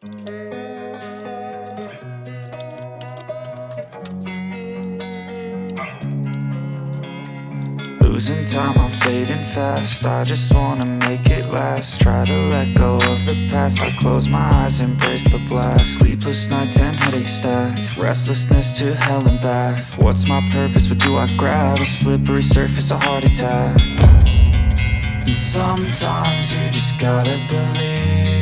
Losing time, I'm fading fast. I just wanna make it last. Try to let go of the past. I close my eyes, embrace the black. Sleepless nights and headaches stack. Restlessness to hell and back. What's my purpose? What do I grab? A slippery surface, a heart attack. And sometimes you just gotta believe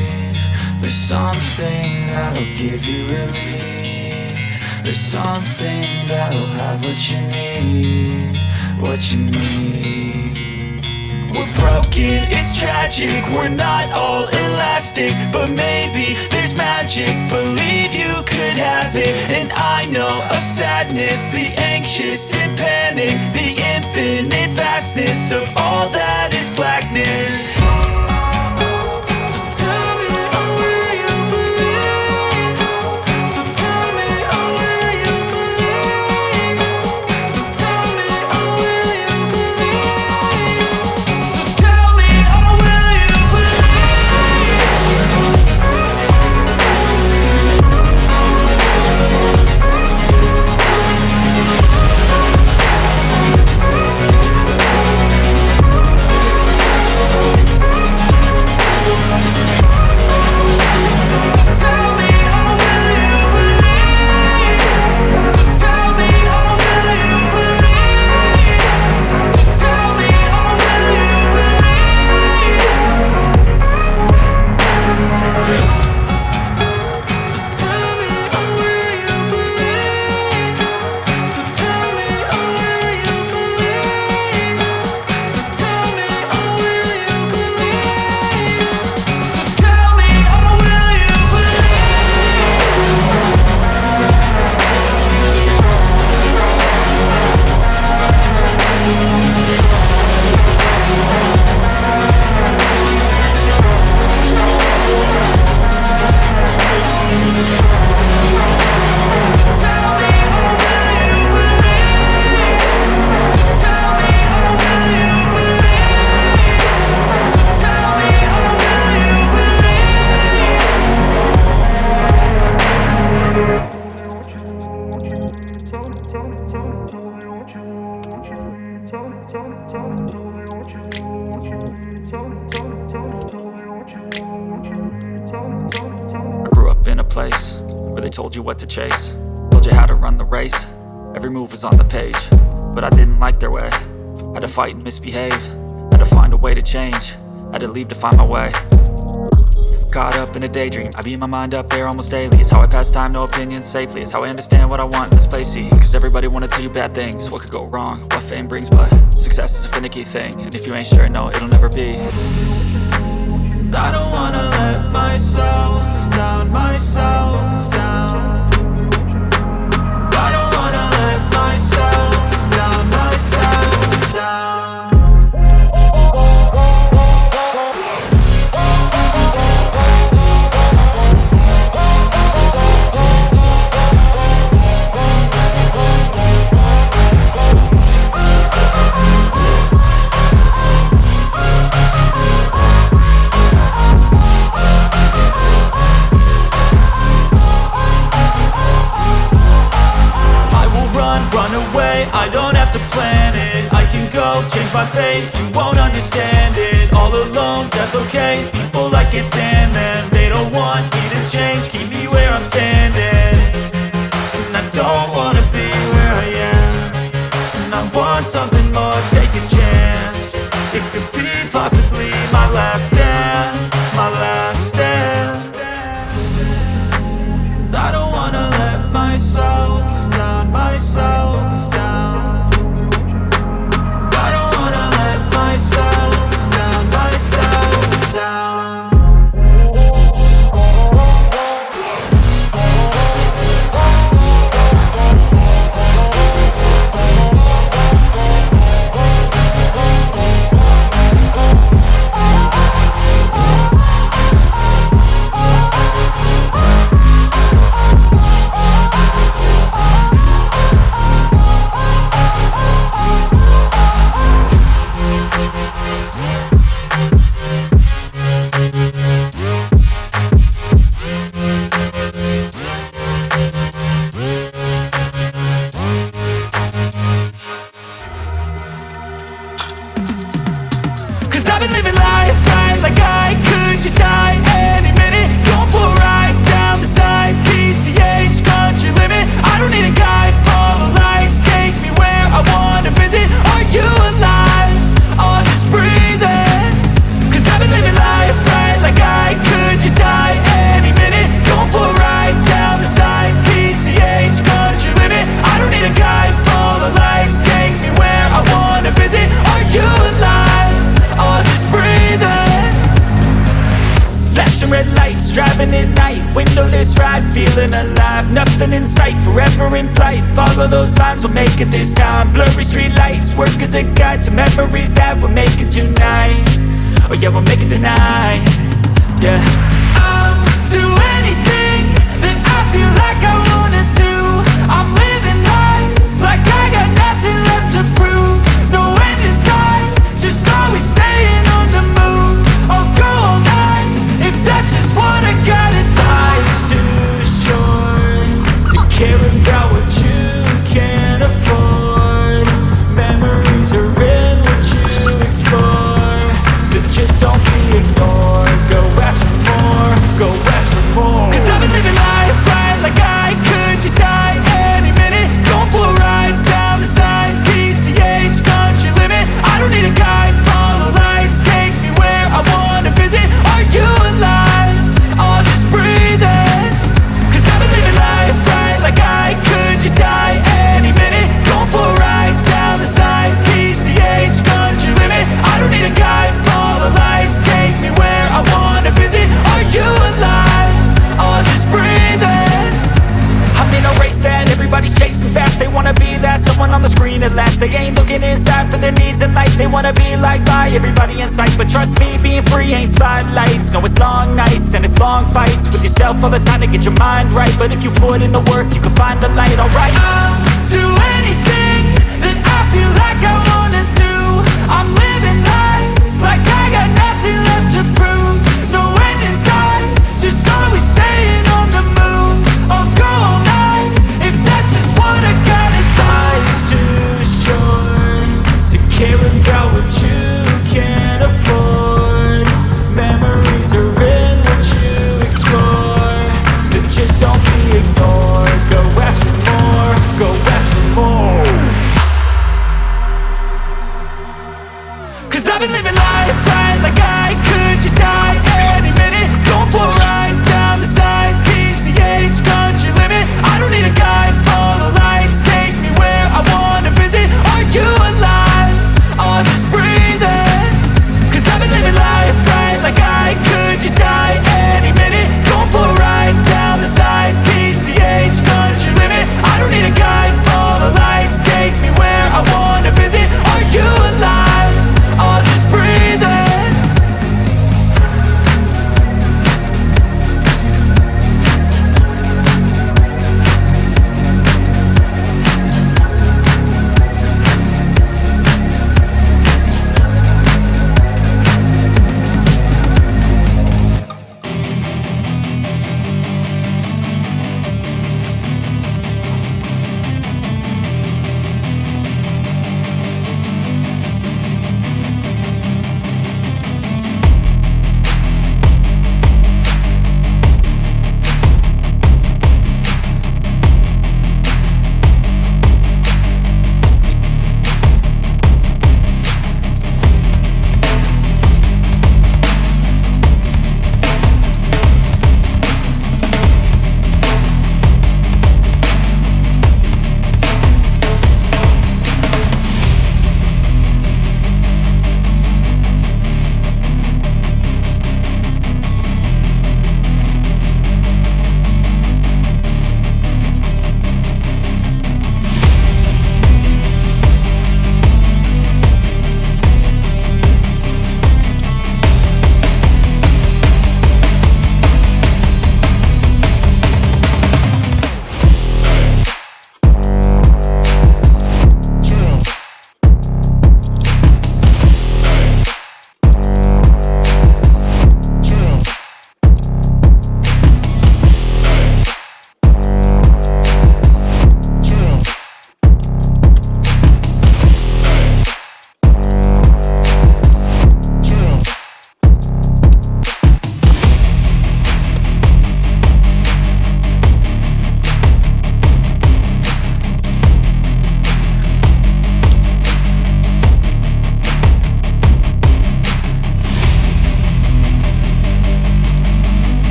there's something that'll give you relief. There's something that'll have what you need. What you need. We're broken, it's tragic. We're not all elastic, but maybe there's magic. Believe you could have it. And I know of sadness, the anxious and panic, the infinite vastness of all that is blackness. Told you what to chase, told you how to run the race. Every move was on the page, but I didn't like their way. Had to fight and misbehave, had to find a way to change, had to leave to find my way. Caught up in a daydream, I beat my mind up there almost daily. It's how I pass time, no opinions safely. It's how I understand what I want in this place, see. Cause everybody wanna tell you bad things, what could go wrong, what fame brings. But success is a finicky thing, and if you ain't sure, no, it'll never be. I don't wanna let myself down, myself down. I don't wanna let myself down, myself. I don't have to plan it, I can go change my fate. You won't understand it, all alone, that's okay. People, I can't stand them, they don't want me to change. Keep me where I'm standing, and I don't wanna be where I am. And I want something more, take a chance. It could be possibly my last dance, my last dance. And I don't wanna let myself down, myself. having it night, windowless ride, feeling alive. Nothing in sight, forever in flight. Follow those lines, we'll make it this time. Blurry street lights, work as a guide to memories that we're making tonight. Oh yeah, we'll make it tonight. Yeah, I'll do anything that I feel like I wanna do. I'm living life like I got nothing left to prove. No end in sight, just always staying on the move. I'll go all night if that's just what I gotta do. Life's too short to care about what you can't afford. Memories are in what you explore, so just don't be ignored. Go ask for more, go ask for more. 'Cause I've been living life right like I could just die any minute. Going for a ride down the side, PCH, country limit. I don't need a guide, follow lights, take me where I wanna visit. Are you alive? I'll just breathe in. 'Cause I've been living life right like I could just die any minute. Going for a ride down the side, PCH, country limit. I don't need a guide, follow lights, take me where I wanna visit. Are you alive? I'll just breathe in. I'm in a race that everybody's chasing fast. They wanna be that someone on the screen at last. They ain't looking inside for their needs in life. They wanna be liked by everybody in sight. But trust me, being free ain't spotlights. No, it's long nights and it's long fights with yourself all the time to get your mind right. But if you put in the work, you can find the light. Alright, I'll do anything that I feel like I wanna do. I'm living life like I got nothing left to prove.